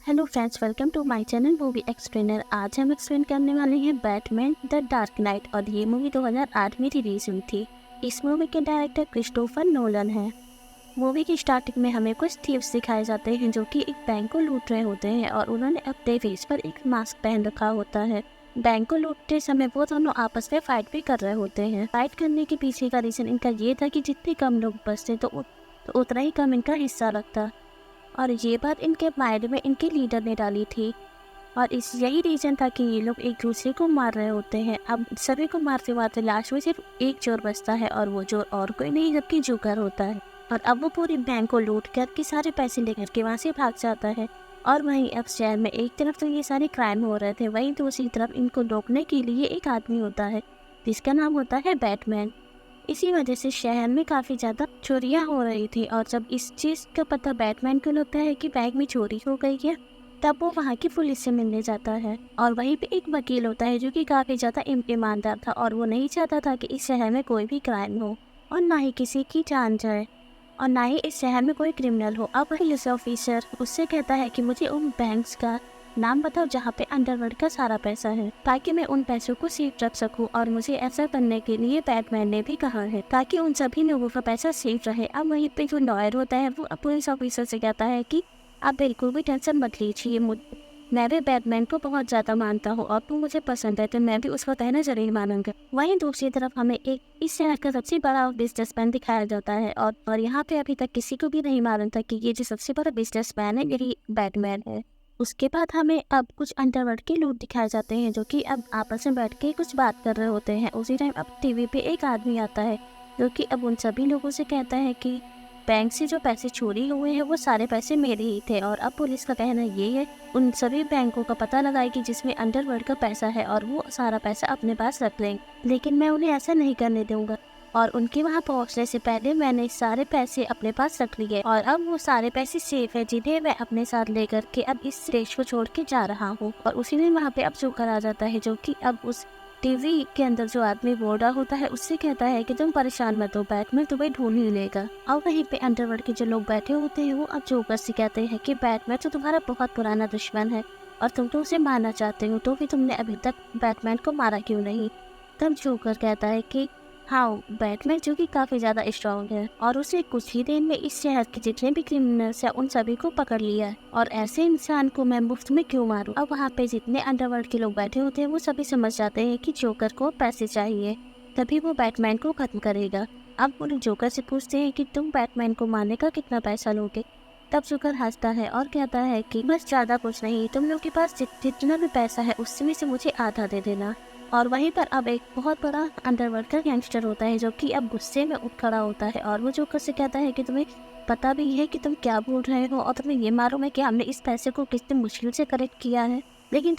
Hello friends, welcome to my channel Movie Explainer. आज हम explain करने वाले हैं बैटमैन द डार्क नाइट और ये मूवी 2008 में रिलीज हुई थी। इस मूवी के डायरेक्टर क्रिस्टोफर नोलन हैं। मूवी की स्टार्टिंग में हमें कुछ थीव्स दिखाए जाते हैं जो कि एक बैंक को लूट रहे होते हैं और उन्होंने अपने फेस पर एक मास्क पहन रखा होता है। बैंक को लूटते समय वो दोनों आपस में फाइट भी कर रहे होते हैं। फाइट करने के पीछे का रीजन इनका ये था कि जितने कम लोग बचते तो उतना ही कम इनका हिस्सा लगता, और ये बात इनके माइंड में इनके लीडर ने डाली थी। और इस यही रीजन था कि ये लोग एक दूसरे को मार रहे होते हैं। अब सभी को मारते मारते लास्ट में सिर्फ एक चोर बचता है और वो चोर और कोई नहीं जबकि जोकर होता है। और अब वो पूरी बैंक को लूट कर के सारे पैसे लेकर के वहाँ से भाग जाता है। और वहीं अब शहर में एक तरफ तो ये सारे क्राइम हो रहे थे, वहीं दूसरी तरफ इनको रोकने के लिए एक आदमी होता है जिसका नाम होता है बैटमैन। इसी वजह से शहर में काफ़ी ज़्यादा चोरियां हो रही थी और जब इस चीज़ का पता बैटमैन को लगता है कि बैंक में चोरी हो गई है, तब वो वहाँ की पुलिस से मिलने जाता है। और वहीं पे एक वकील होता है जो कि काफ़ी ज़्यादा ईमानदार था और वो नहीं चाहता था कि इस शहर में कोई भी क्राइम हो और ना ही किसी की जान जाए और ना ही इस शहर में कोई क्रिमिनल हो। अब पुलिस ऑफिसर उससे कहता है कि मुझे उन बैंक्स का नाम बताओ जहाँ पे अंडरवर्ल्ड का सारा पैसा है, ताकि मैं उन पैसों को सेफ रख सकूं। और मुझे ऐसा करने के लिए बैटमैन ने भी कहा है ताकि उन सभी लोगों का पैसा सेफ रहे। अब वहीं पे जो लॉयर होता है वो पुलिस ऑफिसर से कहता है कि आप बिल्कुल भी टेंशन मत लीजिए, मैं भी बैटमैन को बहुत ज्यादा मानता हूँ और तू मुझे पसंद है तो मैं भी उसका कहना जरूर मानूंगा। वहीं दूसरी तरफ हमें एक इस शहर का सबसे बड़ा बिजनेसमैन दिखाया जाता है और यहाँ पे अभी तक किसी को भी नहीं मालूम था कि ये जो सबसे बड़ा बिजनेसमैन है यही बैटमैन है। उसके बाद हमें अब कुछ अंडरवर्ल्ड के लोग दिखाए जाते हैं जो कि अब आपस में बैठ के कुछ बात कर रहे होते हैं। उसी टाइम अब टीवी पे एक आदमी आता है जो कि अब उन सभी लोगों से कहता है कि बैंक से जो पैसे चोरी हुए हैं वो सारे पैसे मेरे ही थे। और अब पुलिस का कहना ये है उन सभी बैंकों का पता लगाएगी जिसमें अंडरवर्ल्ड का पैसा है और वो सारा पैसा अपने पास रख लेंगे, लेकिन मैं उन्हें ऐसा नहीं करने दूंगा। और उनके वहाँ पहुँचने से पहले मैंने सारे पैसे अपने पास रख लिए और अब वो सारे पैसे सेफ है जिन्हें मैं अपने साथ लेकर के अब इस देश को छोड़ के जा रहा हूँ। और उसी दिन वहाँ पे अब जोकर आ जाता है जो कि अब उस टीवी के अंदर जो आदमी बोल रहा होता है उससे कहता है कि तुम परेशान मत हो, बैटमैन तुम्हें ढूंढ ही लेगा। और वहीं पे अंडरवर्ल्ड के जो लोग बैठे होते हैं वो अब जोकर से कहते हैं कि बैटमैन तो तुम्हारा बहुत पुराना दुश्मन है और तुम तो उसे मारना चाहते हो, तो भी तुमने अभी तक बैटमैन को मारा क्यों नहीं। तब जोकर कहता है कि हाँ, बैटमैन जो कि काफी ज्यादा स्ट्रॉन्ग है और उसे कुछ ही देर में इस शहर के जितने भी क्रिमिनल्स हैं उन सभी को पकड़ लिया है और ऐसे इंसान को मैं मुफ्त में क्यों मारूं। अब वहाँ पे जितने अंडरवर्ल्ड के लोग बैठे होते हैं वो सभी समझ जाते हैं कि जोकर को पैसे चाहिए, तभी वो बैटमैन को खत्म करेगा। अब वो जोकर से पूछते हैं कि तुम बैटमैन को मारने का कितना पैसा लोगे। तब जोकर हंसता है और कहता है कि बस ज्यादा कुछ नहीं, तुम लोग के पास जितना भी पैसा है उसमें से मुझे आधा दे देना। और वहीं पर अब एक बहुत बड़ा अंडरवर्ल्ड का गैंगस्टर होता है जो कि अब गुस्से में उठ खड़ा होता है और वो जोकर से कहता है कि तुम्हें पता भी है कि तुम क्या बोल रहे हो और तुम्हें ये मालूम है कि हमने इस पैसे को कितने मुश्किल से कलेक्ट किया है, लेकिन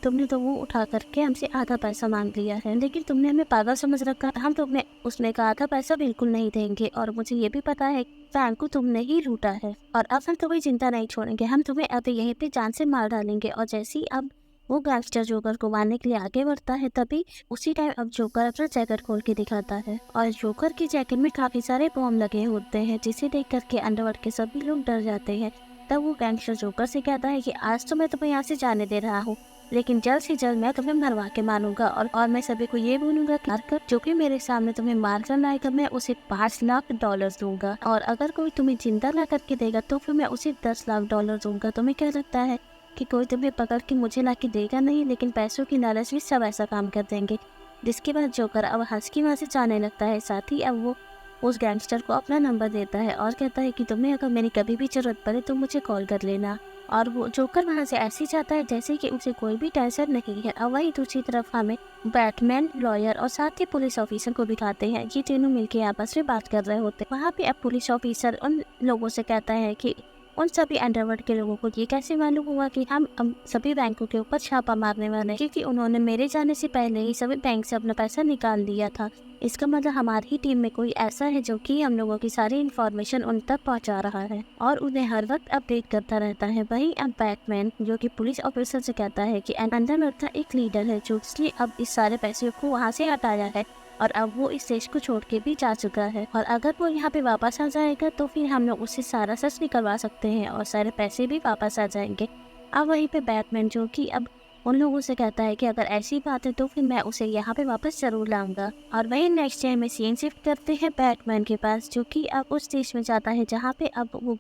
तुमने तो वो उठा करके हमसे आधा पैसा मांग लिया है, लेकिन तुमने हमें पागल समझ रखा है। हम तुम्हें उसमें का आधा पैसा बिल्कुल नहीं देंगे और मुझे ये भी पता है बैंक को तुमने ही लूटा है और अब हम तुम्हें चिंता नहीं छोड़ेंगे, हम तुम्हें अब यहीं पे जान से मार डालेंगे। और जैसे ही अब वो गैंगस्टर जोकर को मारने के लिए आगे बढ़ता है तभी उसी टाइम अब जोकर अपना जैकेट खोल के दिखाता है और जोकर की जैकेट में काफी सारे बॉम्ब लगे होते हैं जिसे देख करके अंडरवर्ल्ड के सभी लोग डर जाते हैं। तब वो गैंगस्टर जोकर से कहता है कि आज तो मैं तुम्हें यहाँ से जाने दे रहा हूँ, लेकिन जल्द से जल्द मैं तुम्हें मरवा के मारूंगा और मैं सभी को ये बोलूंगा कि मारकर जो कि मेरे सामने तुम्हें मार कर लाएगा मैं उसे $5 लाख दूंगा और अगर कोई तुम्हें जिंदा ला करके देगा तो फिर मैं उसे $10 लाख दूंगा। तुम्हें क्या लगता है कि कोई तुम्हें पकड़ के मुझे ला के देगा नहीं, लेकिन पैसों की लालच में सब ऐसा काम कर देंगे। जिसके बाद जोकर अब हंस की वहाँ से जाने लगता है। साथ ही अब वो उस गैंगस्टर को अपना नंबर देता है और कहता है कि तुम्हें अगर मेरी कभी भी जरूरत पड़े तो मुझे कॉल कर लेना। और वो जोकर वहाँ से ऐसे जाता है जैसे कि उसे कोई भी टेंशन नहीं है। और वहीं दूसरी तरफ हमें बैटमैन, लॉयर और साथ ही पुलिस ऑफिसर को दिखाते हैं। ये तीनों मिलके आपस में बात कर रहे होते हैं। वहाँ पे अब पुलिस ऑफिसर उन लोगों से कहता है कि उन सभी अंडरवर्ल्ड के लोगों को ये कैसे मालूम हुआ कि हम सभी बैंकों के ऊपर छापा मारने वाले हैं, क्योंकि उन्होंने मेरे जाने से पहले ही सभी बैंक से अपना पैसा निकाल लिया था। इसका मतलब हमारी ही टीम में कोई ऐसा है जो कि हम लोगों की सारी इन्फॉर्मेशन उन तक पहुंचा रहा है और उन्हें हर वक्त अपडेट करता रहता है। वहीं अब बैटमैन जो कि पुलिस ऑफिसर से कहता है कि अंडरवर्ल्ड का एक लीडर है जो इसलिए अब इस सारे पैसे को वहाँ से हटाया है और अब वो इस देश को छोड़ के भी जा चुका है और अगर वो यहाँ पे वापस आ जाएगा तो फिर हम लोग उससे सारा सच निकलवा सकते हैं और सारे पैसे भी वापस आ जाएंगे। अब वहीं पे बैटमैन जो कि अब उन लोगों से कहता है कि अगर ऐसी बात है तो फिर मैं उसे यहाँ पे वापस जरूर लाऊंगा। और वहीं नेक्स्ट डे में सीन शिफ्ट करते हैं बैटमैन के पास, जो कि अब उस देश में जाता है जहाँ पे अब वो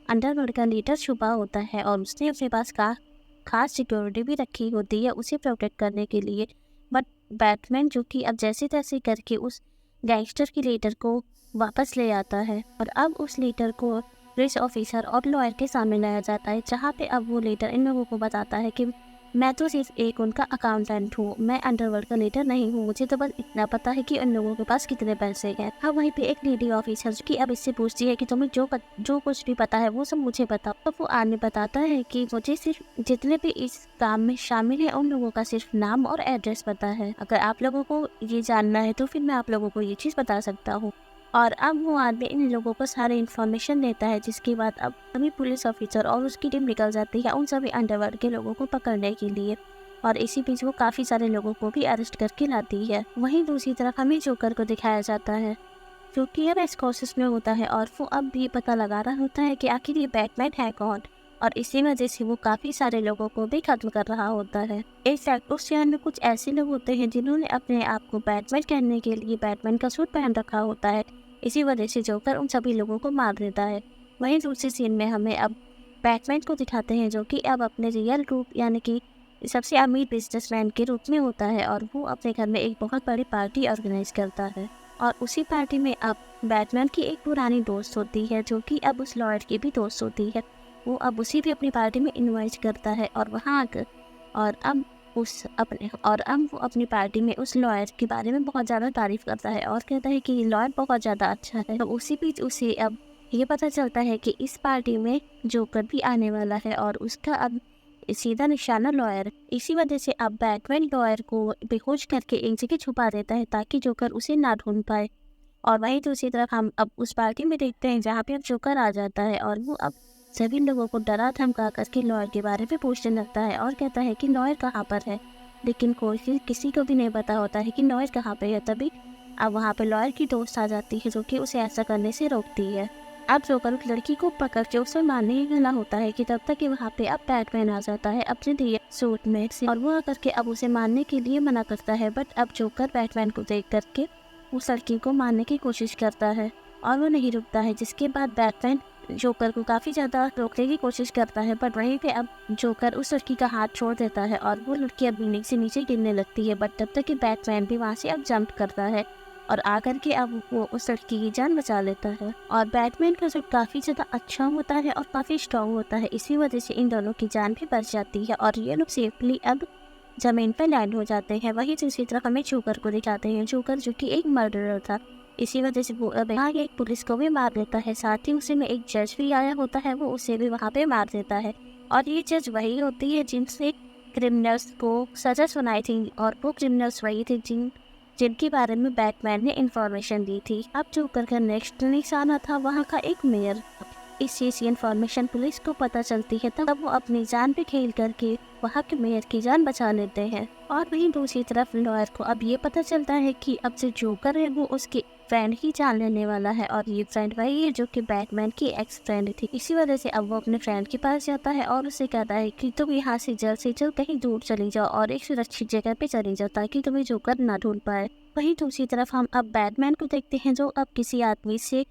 अंडरवर्ल्ड का लीडर छुपा होता है और उसने अपने पास खास सिक्योरिटी भी रखी होती है उसे प्रोटेक्ट करने के लिए। बट बैटमैन जो कि अब जैसे तैसे करके उस गैंगस्टर के लीडर को वापस ले आता है और अब उस लीडर को पुलिस ऑफिसर और लॉयर के सामने लाया जाता है, जहाँ पे अब वो लीडर इन लोगों को बताता है कि मैं तो सिर्फ एक उनका अकाउंटेंट हूँ, मैं अंडरवर्ल्ड का लीडर नहीं हूँ, मुझे तो बस इतना पता है कि उन लोगों के पास कितने पैसे हैं। अब वहीं पे एक लेडी ऑफिसर की अब इससे पूछती है कि तुम्हें जो कुछ भी पता है वो सब मुझे बताओ। तो वो आदमी बताता है कि मुझे सिर्फ जितने भी इस काम में शामिल है उन लोगों का सिर्फ नाम और एड्रेस पता है, अगर आप लोगों को ये जानना है तो फिर मैं आप लोगों को ये चीज़ बता सकता हूँ। और अब वो आदमी इन लोगों को सारे इन्फॉर्मेशन देता है, जिसके बाद अब सभी पुलिस ऑफिसर और उसकी टीम निकल जाती है उन सभी अंडरवर्ल्ड के लोगों को पकड़ने के लिए। और इसी बीच वो काफ़ी सारे लोगों को भी अरेस्ट करके लाती है। वहीं दूसरी तरफ हमें जोकर को दिखाया जाता है, जो कि अब इस कोशिश में होता है और वो अब भी पता लगा रहा होता है कि आखिर ये बैटमैन है कौन, और इसी वजह से वो काफ़ी सारे लोगों को भी खत्म कर रहा होता है। इनफैक्ट उस शहर में कुछ ऐसे लोग होते हैं जिन्होंने अपने आप को बैटमैन कहने के लिए बैटमैन का सूट पहन रखा होता है, इसी वजह से जोकर उन सभी लोगों को मार देता है। वहीं दूसरी सीन में हमें अब बैटमैन को दिखाते हैं, जो कि अब अपने रियल रूप यानी कि सबसे अमीर बिजनेसमैन के रूप में होता है और वो अपने घर में एक बहुत बड़ी पार्टी ऑर्गेनाइज करता है। और उसी पार्टी में अब बैटमैन की एक पुरानी दोस्त होती है, जो कि अब उस लॉयर की भी दोस्त होती है। वो अब उसी भी अपनी पार्टी में इनवाइट करता है और वहाँ आकर और अब वो अपनी पार्टी में उस लॉयर के बारे में बहुत ज़्यादा तारीफ करता है और कहता है कि ये लॉयर बहुत ज़्यादा अच्छा है। तो उसी बीच उसे अब ये पता चलता है कि इस पार्टी में जोकर भी आने वाला है और उसका अब सीधा निशाना लॉयर। इसी वजह से अब बैटमैन लॉयर को बेहोश करके एक जगह छुपा देता है ताकि जोकर उसे ना ढूंढ पाए। और वहीं दूसरी तरफ हम अब उस पार्टी में देखते हैं जहाँ पे अब जोकर आ जाता है और वो अब सभी लोगों को डरा धमका करके लॉयर के बारे में पूछने लगता है और कहता है कि लॉयर कहाँ पर है, लेकिन किसी को भी नहीं पता होता है कि लॉयर कहाँ पे है। तभी अब वहाँ पे लॉयर की दोस्त आ जाती है, जो कि उसे ऐसा करने से रोकती है। अब जोकर उस लड़की को पकड़ के उसे मारने ही गला होता है कि तब तक कि वहाँ पे अब बैटमैन आ जाता है अपने दिए सूट में से और वो आकर के अब उसे मारने के लिए मना करता है। बट अब जोकर बैटमैन को देख करके उस लड़की को मारने की कोशिश करता है और वो नहीं रुकता है, जिसके बाद बैटमैन जोकर को काफ़ी ज़्यादा रोकने की कोशिश करता है। बट वहीं पे अब जोकर उस लड़की का हाथ छोड़ देता है और वो लड़की अब बिल्डिंग से नीचे गिरने लगती है। बट तब तक कि बैटमैन भी वहाँ से अब जंप करता है और आकर के अब वो उस लड़की की जान बचा लेता है। और बैटमैन का सूट काफ़ी ज़्यादा अच्छा होता है और काफ़ी स्ट्रॉन्ग होता है, इसी वजह से इन दोनों की जान भी बच जाती है और ये लोग सेफली अब ज़मीन पर लैंड हो जाते हैं। वहीं दूसरी तरफ हमें जोकर को दिखाते हैं, जोकर जो कि एक मर्डरर था, इसी वजह से वो अब यहाँ एक पुलिस को भी मार देता है। साथ ही उसी में एक जज भी आया होता है, वो उसे भी वहाँ पे मार देता है। और ये जज वही होती है जिनसे क्रिमिनल्स को सजा सुनाई थी और वो क्रिमिनल्स वही थे जिनके बारे में बैटमैन ने इन्फॉर्मेशन दी थी। अब जोकर का नेक्स्ट निशाना था वहाँ का एक मेयर। इस चीज़ की इन्फॉर्मेशन पुलिस को पता चलती है, तब वो अपनी जान पे खेल करके वहाँ के मेयर की जान बचा लेते हैं। और वहीं दूसरी तरफ लॉयर को अब ये पता चलता है कि अब से जोकर है वो उसके फ्रेंड ही जान लेने वाला है और ये फ्रेंड वही है जो कि बैटमैन की एक्स फ्रेंड थी। इसी वजह से अब वो अपने फ्रेंड के पास जाता है और उसे कहता है कि तुम यहाँ से जल्द कहीं दूर चली जाओ और एक सुरक्षित जगह पे चली जाओ ताकि तुम्हें जोकर ना ढूंढ पाए। वहीं दूसरी तरफ हम अब बैटमैन को देखते हैं, जो अब किसी आदमी से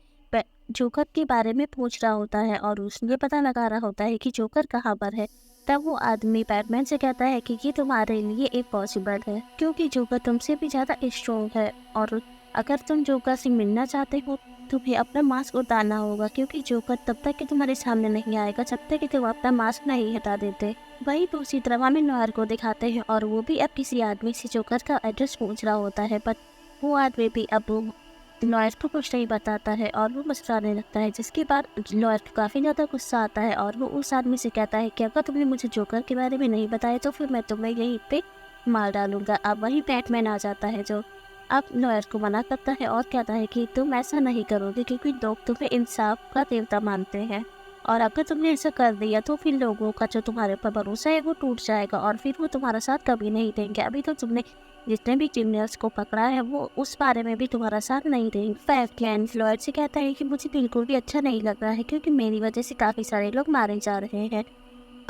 जोकर के बारे में पूछ रहा होता है और उसने पता लगा रहा होता है कि जोकर कहाँ पर है। तब वो आदमी बैटमैन से कहता है कि ये तुम्हारे लिए इम्पॉसिबल है, क्योंकि जोकर तुमसे भी ज़्यादा स्ट्रॉन्ग है और अगर तुम जोकर से मिलना चाहते हो तुम्हें अपना मास्क उतारना होगा, क्योंकि जोकर तब तक कि तुम्हारे सामने नहीं आएगा जब तक कि तुम अपना मास्क नहीं हटा देते। वही दूसरी तरफ हमें लॉयर को दिखाते हैं और वो भी अब किसी आदमी से जोकर का एड्रेस पूछ रहा होता है, बट वो आदमी भी अब लॉयर को कुछ नहीं बताता है और वो मुस्कुराने लगता है, जिसके बाद लॉयर को काफ़ी ज़्यादा गुस्सा आता है और वो उस आदमी से कहता है कि अगर तुमने मुझे जोकर के बारे में नहीं बताया तो फिर मैं तुम्हें यहीं पे मार डालूंगा। अब वही बैटमैन आ जाता है जो अब लॉयर को मना करता है और कहता है कि तुम ऐसा नहीं करोगे क्योंकि लोग तुम्हें इंसाफ का देवता मानते हैं और अगर तुमने ऐसा कर दिया तो फिर लोगों का जो तुम्हारे ऊपर भरोसा है वो टूट जाएगा और फिर वो तुम्हारा साथ कभी नहीं देंगे। अभी तो तुमने जितने भी क्रिमिनल्स को पकड़ा है वो उस बारे में भी तुम्हारा साथ नहीं देंगे। बैटमैन लॉयर से कहता है कि मुझे बिल्कुल भी अच्छा नहीं लग रहा है क्योंकि मेरी वजह से काफ़ी सारे लोग मारे जा रहे हैं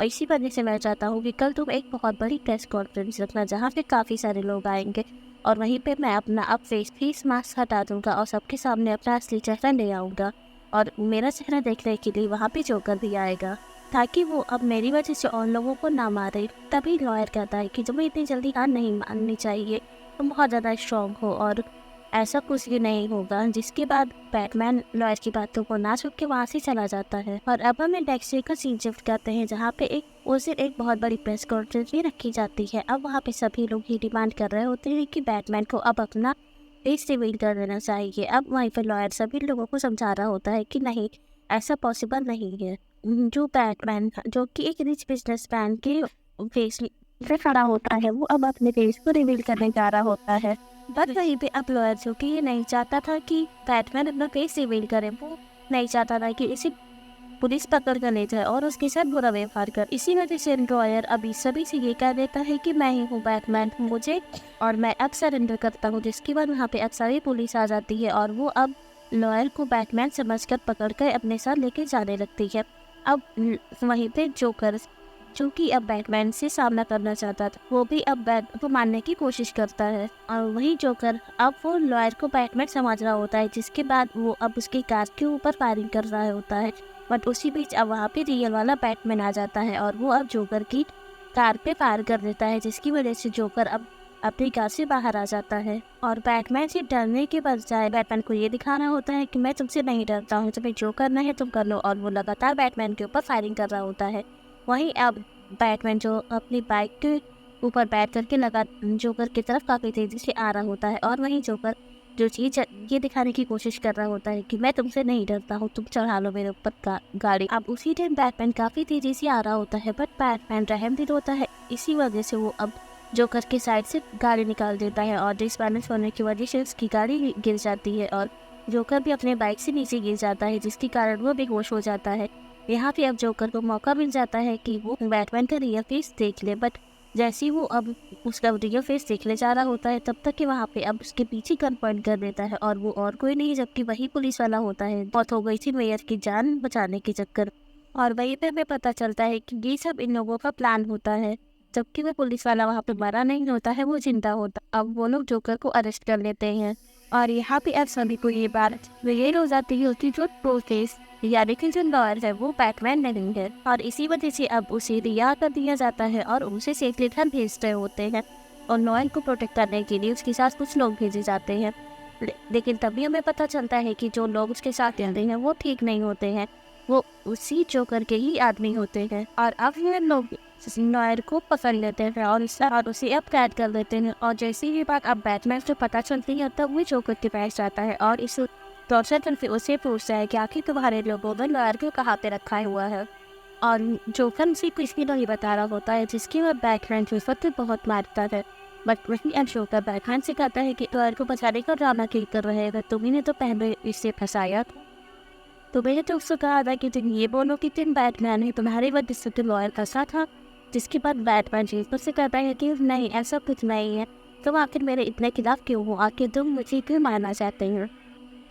और इसी वजह से मैं चाहता हूँ कि कल तुम एक बहुत बड़ी प्रेस कॉन्फ्रेंस रखना जहाँ पे काफ़ी सारे लोग आएंगे और वहीं पे मैं अपना अब फेस मास्क हटा दूँगा और सबके सामने अपना असली चेहरा ले आऊँगा और मेरा चेहरा देखने के लिए वहाँ पे जोकर भी आएगा ताकि वो अब मेरी वजह से और लोगों को ना मारे। तभी लॉयर कहता है कि तुम्हें इतनी जल्दी हार नहीं माननी चाहिए, तुम बहुत ज़्यादा स्ट्रॉन्ग हो और ऐसा कुछ भी नहीं होगा। जिसके बाद बैटमैन लॉयर की बातों को ना सुन के वहाँ से चला जाता है। और अब हमें नेक्स्ट डे का सीन शिफ्ट करते हैं जहाँ पे उस दिन एक बहुत बड़ी प्रेस कॉन्फ्रेंस भी रखी जाती है। अब वहाँ पे सभी लोग ये डिमांड कर रहे होते हैं कि बैटमैन को अब अपना फेस रिवील कर देना चाहिए। अब वहीं पर लॉयर सभी लोगों को समझा रहा होता है कि नहीं, ऐसा पॉसिबल नहीं है। जो बैटमैन जो कि एक रिच बिजनेसमैन के फेस पे खड़ा होता है वो अब अपने फेस को रिवील करने जा रहा होता है। बट वहीं पे अब लॉयर जो कि ये नहीं चाहता था कि बैटमैन अपना फेस रिवील करे, वो नहीं चाहता था कि इसे पुलिस पकड़ कर ले जाए और उसके साथ बुरा व्यवहार कर। इसी वजह से लॉयर अभी सभी से ये कह देता है कि मैं ही हूँ बैटमैन, मुझे और मैं अब सरेंडर करता हूँ। जिसके बाद वहाँ पे अब सारी पुलिस आ जाती है और वो अब लॉयर को बैटमैन समझकर पकड़ कर अपने साथ लेके जाने लगती है। अब वहीं पे जोकर जो कि अब बैटमैन से सामना करना चाहता था वो भी अब बैट को मारने की कोशिश करता है और वही जोकर अब वो लॉयर को बैटमैन समझ रहा होता है। जिसके बाद वो अब उसकी कार के ऊपर फायरिंग कर रहा होता है। बट उसी बीच अब वहाँ पे रियल वाला बैटमैन आ जाता है और वो अब जोकर की कार पे फायर कर देता है। जिसकी वजह से जोकर अब अपनी कार से बाहर आ जाता है और बैटमैन से डरने के बजाय बैटमैन को ये दिखाना होता है कि मैं तुमसे नहीं डरता हूँ, तुम्हें जो करना है तुम कर लो। और वो लगातार बैटमैन के ऊपर फायरिंग कर रहा होता है। वहीं अब बैटमैन जो अपनी बाइक के ऊपर बैठ करके लगा जोकर की तरफ काफ़ी तेज़ी से आ रहा होता है और वहीं जोकर जो चीज़ ये दिखाने की कोशिश कर रहा होता है कि मैं तुमसे नहीं डरता हूँ, तुम चढ़ा लो मेरे ऊपर गाड़ी। अब उसी टाइम बैटमैन काफ़ी तेज़ी से आ रहा होता है बट बैटमैन रहम दिल होता है। इसी वजह से वो अब जोकर के साइड से गाड़ी निकाल देता है और डिसबैलेंस होने की वजह से उसकी गाड़ी गिर जाती है और जोकर भी अपने बाइक से नीचे गिर जाता है जिसके कारण वो बेहोश हो जाता है। यहाँ पे अब जोकर को मौका मिल जाता है कि वो बैटमैन का रियल फेस देख ले। बट जैसे ही वो अब उसका रियल फेस देखने जा रहा होता है तब तक कि वहाँ पे अब उसके पीछे गन पॉइंट कर देता है और वो और कोई नहीं जबकि वही पुलिस वाला होता है। मौत हो गई थी मेयर की जान बचाने के चक्कर। और वहीं पे हमें पता चलता है कि ये सब इन लोगों का प्लान होता है। जबकि वो पुलिस वाला वहाँ पे मरा नहीं होता है, वो जिंदा होता। अब वो लोग जोकर को अरेस्ट कर लेते हैं और यहाँ पे अब सभी को ये बात रियल हो जाती है कि जो प्रोसेस यानी कि जो लॉयर है वो बैटमैन नहीं है और इसी वजह से अब उसे रिहा कर दिया जाता है और उसे सेफली घर भेज रहे होते हैं और लॉयर को प्रोटेक्ट करने के लिए उसके साथ कुछ लोग भेजे जाते हैं। लेकिन तभी हमें पता चलता है कि जो लोग उसके साथ रहते हैं वो ठीक नहीं होते हैं, वो उसी जोकर के ही आदमी होते हैं। और अब ये लोग लॉयर को पकड़ लेते हैं और उसे अब कैद कर देते हैं। और जैसे ये बात अब बैटमैन से पता चलती है तब वो जोकर के पास जाता है और इस टॉर्चर से उसे पूछता है कि आखिर तुम्हारे लोगों ने लॉयर को कहाँ पे रखा हुआ है। और जोकर उसे कुछ भी नहीं बता रहा होता है जिसकी वह बैटमैन के ऊपर बहुत मारता है। बट वही अब जोकर बैटमैन से कहता है कि लॉयर को बचाने का ड्रामा क्यों कर रहे हैं, तुम्ही ने तो पहले इससे फंसाया। तो मैंने तो उससे कहा था कि तुम ये बोलो कि तुम बैटमैन है, तुम्हारी वजह से तो लॉयर फंसा था। जिसके बाद बैटमैन जोकर से कहता है कि नहीं ऐसा कुछ नहीं है, तुम आखिर मेरे इतने खिलाफ क्यों हो, आखिर तुम मुझे क्यों मारना चाहते हो।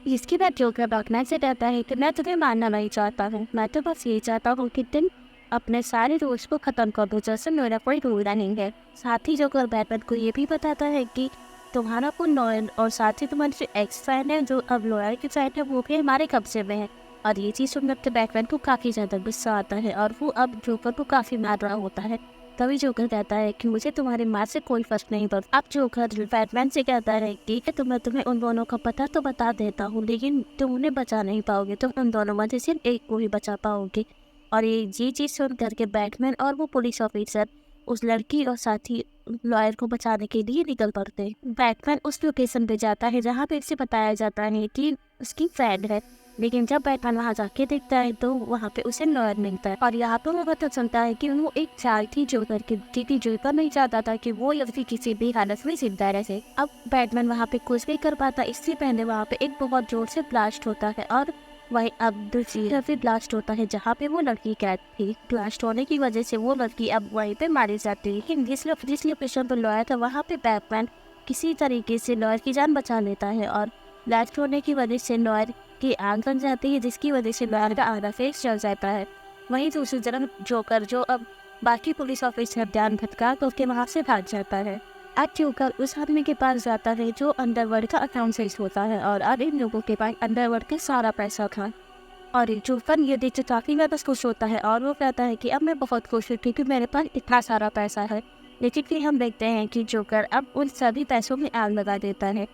इसके बाद जोकर बैटमैन से कहता है कि मैं तुम्हें मारना नहीं चाहता हूँ, मैं तो बस ये चाहता हूँ कि तुम अपने सारे रूल्स को ख़त्म कर दो जैसे मेरा कोई रूल नहीं है। साथ ही जोकर बैटमैन को ये भी बताता है कि तुम्हारा वो लॉयर और साथ ही तुम्हारे जो एक्स फ्रेंड है जो अब लॉयर की साइड है वो भी हमारे कब्जे में है। और ये चीज़ सुनकर तो बैटमैन को काफ़ी ज़्यादा गुस्सा आता है और वो अब जोकर को काफ़ी मार रहा होता है। तभी जोकर कहता है कि मुझे तुम्हारी मार से कोई फर्क नहीं पड़ता। अब जोकर बैटमैन से कहता है कि मैं तुम्हें उन दोनों का पता तो बता देता हूँ लेकिन तुम उन्हें बचा नहीं पाओगे, तुम उन दोनों में से सिर्फ एक को ही बचा पाओगे। और ये चीज़ सुन करके बैटमैन और वो पुलिस ऑफिसर उस लड़की और साथ ही लॉयर को बचाने के लिए निकल पड़ते हैं। बैटमैन उस लोकेशन पे जाता है जहाँ पे उसे बताया जाता है कि उसकी फ्रेंड है। लेकिन जब बैटमैन वहाँ जाके देखता है तो वहाँ पे उसे लॉयर मिलता है और यहाँ पे वो पता चलता है कि वो एक चाल थी जोकर की, क्योंकि जोकर नहीं चाहता था कि वो या फिर किसी भी हालत में जिंदा रहे। अब बैटमैन वहाँ पे कुछ नहीं कर पाता, इससे पहले वहाँ पे एक बहुत जोर से ब्लास्ट होता है और वही अब दूसरी तरफ ब्लास्ट होता है जहाँ पे वो लड़की कैद थी। ब्लास्ट होने की वजह से वो लड़की अब वहीं पे मारी जाती है। लेकिन जिस लोकेशन पर लॉयर था वहाँ पे बैटमैन किसी तरीके से लॉयर की जान बचा लेता है और ब्लास्ट होने की वजह से लॉयर की आग बन जाती है जिसकी वजह से लॉयर का आधा फेस जल जाता है। वहीं दूसरी तरफ जोकर जो अब बाकी पुलिस ऑफिसर ध्यान भटका तो उसके वहाँ से भाग जाता है। अब जोकर उस आदमी के पास जाता है जो अंडरवर्ल्ड का अकाउंटेंट होता है और अब इन लोगों के पास अंडरवर्ल्ड का सारा पैसा था। और जोकर ये देख के काफ़ी ज़्यादा खुश होता है और वो कहता है कि अब मैं बहुत खुश हूँ क्योंकि मेरे पास इतना सारा पैसा है। लेकिन फिर हम देखते हैं कि जोकर अब उन सभी पैसों में आग लगा देता है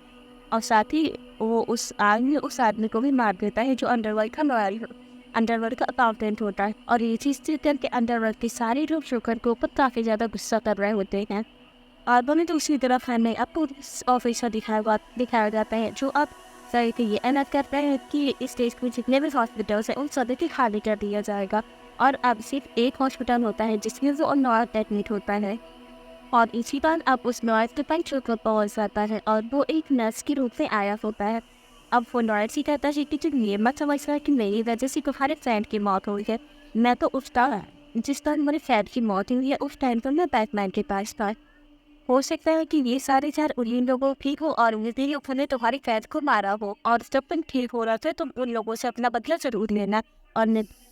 और साथ ही वो उस आग में उस आदमी को भी मार देता है जो अंडरवर्ल्ड का अकाउंटेंट होता है। और ये चीज़ देख करके अंडरवर्ल्ड के सारे लोग जोकर के ऊपर काफ़ी ज़्यादा गुस्सा कर रहे होते हैं। और वहीं दूसरी तरफ हमें अब पुलिस ऑफिसर दिखाया जाता है जो अब सर कि ये ऐलान करते हैं कि इस देश में जितने भी हॉस्पिटल्स हैं उन सभी को खाली कर दिया जाएगा और अब सिर्फ एक हॉस्पिटल होता है जिसमें वो नॉर्थ एडमिट होता है। और इसी बार अब उस नॉर्थ के पास जोकर पहुँच जाता है और वो एक नर्स के रूप में आया होता है। अब वो नर्स ही कहता है कि तुम ये मत समझ रहा कि मेरी वजह से तुम्हारे फ्रेंड की मौत हुई है। मैं तो उस टाइम जिस टाइम मेरे फ्रेंड की मौत हुई है उस टाइम पर मैं बैटमैन के पास था। हो सकता है कि ये सारे चार उन्हीं लोगों ठीक हो और उन्होंने तुम्हारी फैद को मारा हो और जब तुम ठीक हो रहा था तुम उन लोगों से अपना बदला जरूर लेना।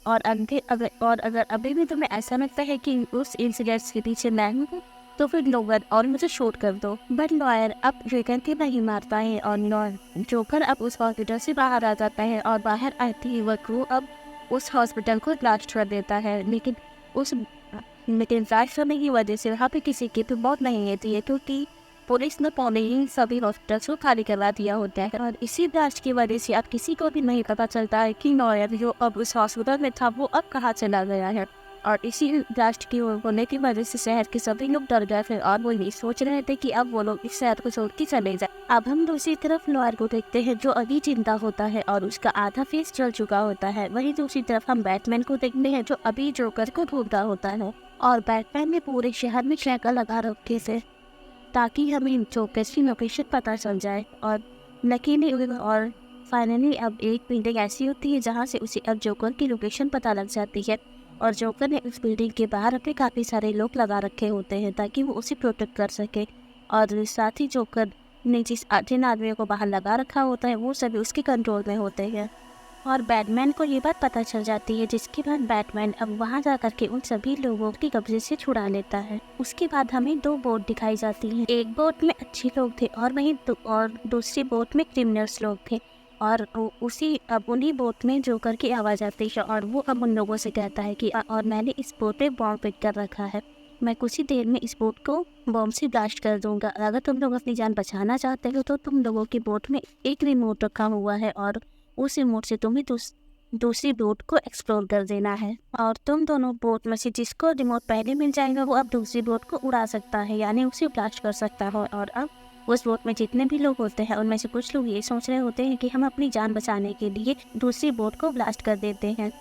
और अगर अभी भी तुम्हें ऐसा लगता है कि उस इंसिडेंट के पीछे मैं हूँ तो फिर लोगर और मुझे शूट कर दो। बट लॉयर अब जोकर के नहीं मारता है और जोकर अब उस हॉस्पिटल से बाहर आ जाता है और बाहर आते ही वह क्रू अब उस हॉस्पिटल को ब्लास्ट कर देता है। लेकिन ब्लास्ट करने की वजह से वहाँ पे किसी की तो मौत नहीं होती है क्योंकि पुलिस ने पौने ही सभी हॉस्पिटल्स को खाली करवा दिया होता है। और इसी ब्लास्ट की वजह से अब किसी को भी नहीं पता चलता है कि लॉयर जो अब उस हॉस्पिटल में था वो अब कहाँ चला गया है। और इसी ब्लास्ट की होने की वजह से शहर के सभी लोग डर गए थे और वो ये सोच रहे थे कि अब वो लोग इस शहर को छोड़ के चले जाए। अब हम दूसरी तरफ लॉयर को देखते हैं जो अभी जिंदा होता है और उसका आधा फेस जल चुका होता है। वहीं दूसरी तरफ हम बैटमैन को देखते हैं जो अभी जोकर को ढूंढता होता है और बैटमैन ने पूरे शहर में छापा लगा रखे थे ताकि हमें जोकर की लोकेशन पता चल जाए। और लकीली और फाइनली अब एक बिल्डिंग ऐसी होती है जहाँ से उसे अब जोकर की लोकेशन पता लग जाती है और जोकर ने उस बिल्डिंग के बाहर अपने काफ़ी सारे लोग लगा रखे होते हैं ताकि वो उसे प्रोटेक्ट कर सके। और साथ ही जोकर ने जिन आदमियों को बाहर लगा रखा होता है वो सभी उसके कंट्रोल में होते हैं और बैटमैन को ये बात पता चल जाती है जिसके बाद बैटमैन अब वहाँ जा कर के उन सभी लोगों के कब्जे से छुड़ा लेता है। उसके बाद हमें दो बोट दिखाई जाती हैं, एक बोट में अच्छे लोग थे और दूसरी बोट में क्रिमिनल्स लोग थे और अब उन्हीं बोट में जोकर की आवाज़ आती है और वो अब उन लोगों से कहता है कि और मैंने इस बोट पे बॉम्ब फिट कर रखा है, मैं कुछ ही देर में इस बोट को बॉम्ब से ब्लास्ट कर दूंगा। अगर तुम लोग अपनी जान बचाना चाहते हो तो तुम लोगों की बोट में एक रिमोट रखा हुआ है और उस रिमोट से तुम्हें दूसरी बोट को एक्सप्लोर कर देना है और तुम दोनों बोट में से जिसको रिमोट पहले मिल जाएगा वो अब दूसरी बोट को उड़ा सकता है यानी उसे ब्लास्ट कर सकता है। और अब उस बोट में जितने भी लोग होते हैं उनमें से कुछ लोग ये सोच रहे होते हैं कि हम अपनी जान बचाने के लिए दूसरी बोट को ब्लास्ट कर देते हैं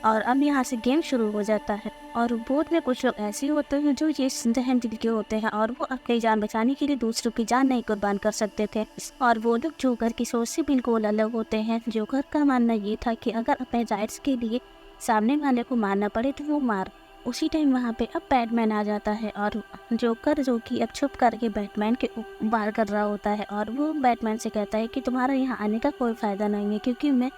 और अब यहाँ से गेम शुरू हो जाता है। और बोट में कुछ लोग ऐसे होते हैं जो ये जहन दिल के होते हैं और वो अपनी जान बचाने के लिए दूसरों की जान नहीं कुर्बान कर सकते थे और वो लोग जोकर की सोच से बिल्कुल अलग होते हैं। जोकर का मानना ये था कि अगर अपने राइट्स के लिए सामने वाले को मारना पड़े तो वो मार। उसी टाइम वहाँ पे अब बैटमैन आ जाता है और जोकर जो कि अब छुप करके बैटमैन के वार कर रहा होता है और वो बैटमैन से कहता है कि तुम्हारा यहाँ आने का कोई फ़ायदा नहीं है क्योंकि मैं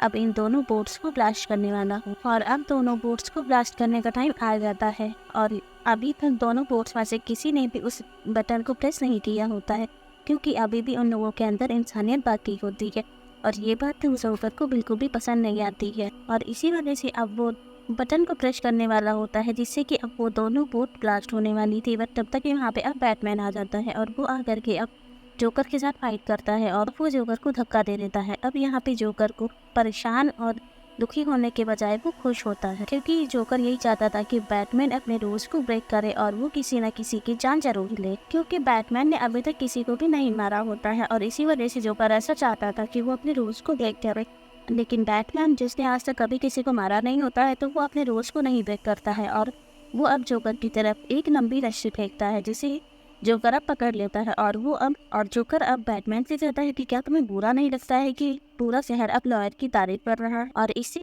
अब इन दोनों बोट्स को ब्लास्ट करने वाला हूँ। और अब दोनों बोट्स को ब्लास्ट करने का टाइम आ जाता है और अभी तक दोनों बोट्स में से किसी ने भी उस बटन को प्रेस नहीं किया होता है क्योंकि अभी भी उन लोगों के अंदर इंसानियत बाकी होती है और ये बात तो जोकर को बिल्कुल भी पसंद नहीं आती है। और इसी वजह से अब वो बटन को प्रेस करने वाला होता है जिससे कि अब वो दोनों बोट ब्लास्ट होने वाली थी। बट तब तक यहाँ पे अब बैटमैन आ जाता है और वो आकर के अब जोकर के साथ फाइट करता है और वो जोकर को धक्का दे देता है। अब यहाँ पे जोकर को परेशान और दुखी होने के बजाय वो खुश होता है क्योंकि जोकर यही चाहता था कि बैटमैन अपने रूल्स को ब्रेक करे और वो किसी न किसी की जान जरूर ले क्योंकि बैटमैन ने अभी तक किसी को भी नहीं मारा होता है और इसी वजह से जोकर ऐसा चाहता था कि वो अपने रूल्स को ब्रेक करे। लेकिन बैटमैन जिसने आज तक कभी किसी को मारा नहीं होता है तो वो अपने रूल्स को नहीं ब्रेक करता है और वो अब जोकर की तरफ एक लंबी रस्सी फेंकता है जिसे जोकर अब पकड़ लेता है और जोकर अब बैटमैन से कहता है कि क्या तुम्हें बुरा नहीं लगता है कि पूरा शहर अब लॉयर की तारीफ कर रहा है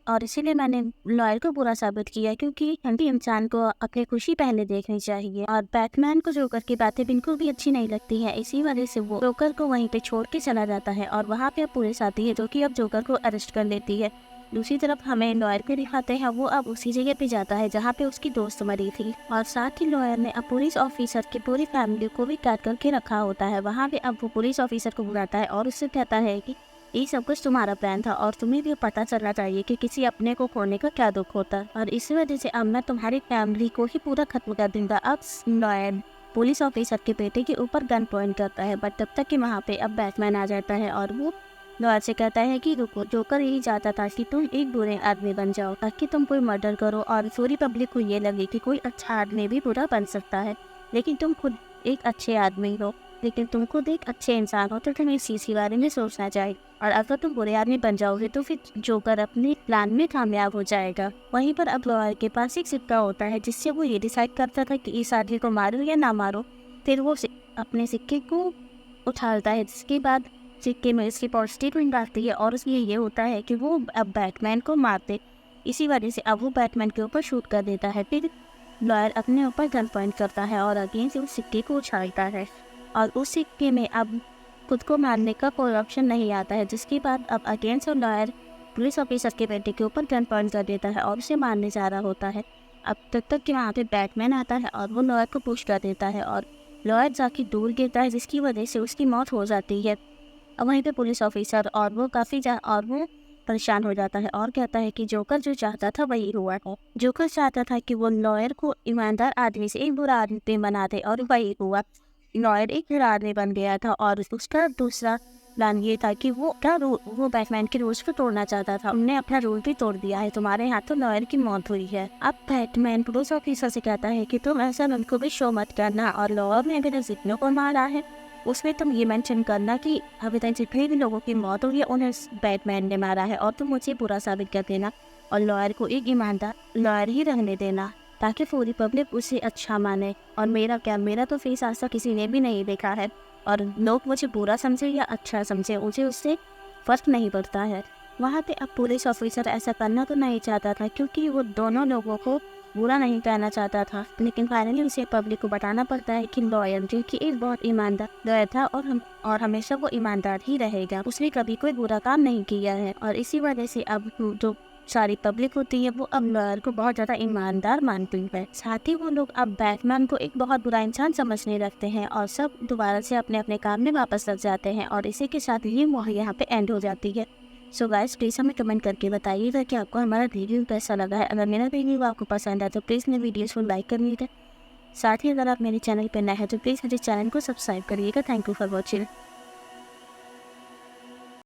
और इसीलिए मैंने लॉयर को बुरा साबित किया क्योंकि हर इंसान को अपनी खुशी पहले देखनी चाहिए। और बैटमैन को जोकर की बातें बिल्कुल भी अच्छी नहीं लगती है, इसी वजह से वो जोकर को वहीं पे छोड़ के चला जाता है और वहाँ पे अब पुलिस आती है जो कि अब जोकर को अरेस्ट कर लेती है। दूसरी तरफ हमें लॉयर को दिखाते हैं, वो अब उसी जगह पे जाता है जहाँ पे उसकी दोस्त मरी थी, और साथ ही लॉयर ने अब पुलिस ऑफिसर की पूरी फैमिली को भी कैद करके रखा होता है। वहाँ पे अब वो पुलिस ऑफिसर को बुलाता है और उससे कहता है कि ये सब कुछ तुम्हारा प्लान था और तुम्हें भी पता चलना चाहिए कि किसी अपने को खोने का क्या दुख होता है, और इसी वजह से अब मैं तुम्हारी फैमिली को ही पूरा खत्म कर दूंगा। अब लॉयर पुलिस ऑफिसर के बेटे के ऊपर गन पॉइंट करता है, बट तब तक कि वहाँ पे अब बैटमैन आ जाता है और वो लॉयर से कहता है कि रुको, जोकर यही चाहता था कि तुम एक बुरे आदमी बन जाओ ताकि तुम कोई मर्डर करो और पूरी पब्लिक को ये लगे कि कोई अच्छा आदमी भी बुरा बन सकता है, लेकिन तुम खुद एक अच्छे आदमी हो, लेकिन तुम खुद एक अच्छे इंसान हो, तो तुम्हें इस चीज़ के बारे में सोचना चाहिए, और अगर तुम बुरे आदमी बन जाओगे तो फिर जोकर अपने प्लान में कामयाब हो जाएगा। वहीं पर अब लॉयर के पास एक सिक्का होता है जिससे वो ये डिसाइड करता था कि इस आदमी को मारो या ना मारो। फिर वो अपने सिक्के को उछालता है, जिसके बाद सिक्के में इसकी पॉजिटिव विंड आती है और उसमें ये होता है कि वो अब बैटमैन को मारते। इसी वजह से अब वो बैटमैन के ऊपर शूट कर देता है। फिर लॉयर अपने ऊपर गन पॉइंट करता है और अगेन से उस सिक्के को उछालता है, और उस सिक्के में अब खुद को मारने का कोई ऑप्शन नहीं आता है, जिसके बाद अब अगेन से लॉयर पुलिस ऑफिसर के बेटे के ऊपर गन पॉइंट कर देता है और उसे मारने जा रहा होता है। अब तक कि वहाँ पे बैटमैन आता है और वो लॉयर को पुश कर देता है और लॉयर जाके दूर गिरता है, जिसकी वजह से उसकी मौत हो जाती है। अब वहीं पे पुलिस ऑफिसर और वो परेशान हो जाता है और कहता है कि जोकर जो चाहता था वही हुआ है। जोकर चाहता था कि वो लॉयर को ईमानदार आदमी से एक बुरा आदमी बना दे, और वही हुआ। लॉयर एक बुरा आदमी बन गया था और उसका दूसरा प्लान ये था कि वो बैटमैन के रूल्स को तोड़ना चाहता था। उन्होंने अपना रूल भी तोड़ दिया है, तुम्हारे हाथ तो लॉयर की मौत हुई है। अब बैटमैन पुलिस ऑफिसर से कहता है कि तुम ऐसा उनको भी शो मत करना, और लॉयर ने अगर जितनों को मारा है उसमें तुम ये मेंशन करना कि अभी तक जितने भी लोगों की मौत हुई है उन्हें बैटमैन ने मारा है, और तुम मुझे बुरा साबित कर देना और लॉयर को एक ईमानदार लॉयर ही रहने देना ताकि पूरी पब्लिक उसे अच्छा माने। और मेरा तो फेस आज तक किसी ने भी नहीं देखा है, और लोग मुझे बुरा समझे या अच्छा समझे, मुझे उससे फर्क नहीं पड़ता है। वहाँ पे अब पुलिस ऑफिसर ऐसा करना तो नहीं चाहता था, क्योंकि वो दोनों लोगों को बुरा नहीं कहना चाहता था, लेकिन फाइनली उसे पब्लिक को बताना पड़ता है कि लॉयर जो कि एक बहुत ईमानदार लॉयर था और हमेशा वो ईमानदार ही रहेगा, उसने कभी कोई बुरा काम नहीं किया है। और इसी वजह से अब जो सारी पब्लिक होती है वो अब लॉयर को बहुत ज़्यादा ईमानदार मानती है। साथ ही वो लोग अब बैटमैन को एक बहुत बुरा इंसान समझने लगते हैं और सब दोबारा से अपने अपने काम में वापस लग जाते हैं, और इसी के साथ ये मूवी यहाँ पे एंड हो जाती है। सो गाइस, प्लीज़ हमें कमेंट करके बताइएगा कि आपको हमारा रिव्यू कैसा लगा है। अगर मेरा रिव्यू आपको पसंद है तो प्लीज़ मेरे वीडियोज़ को लाइक करिएगा। साथ ही अगर आप मेरे चैनल पर नए हैं तो प्लीज़ मेरे चैनल को सब्सक्राइब करिएगा। Thank you for watching.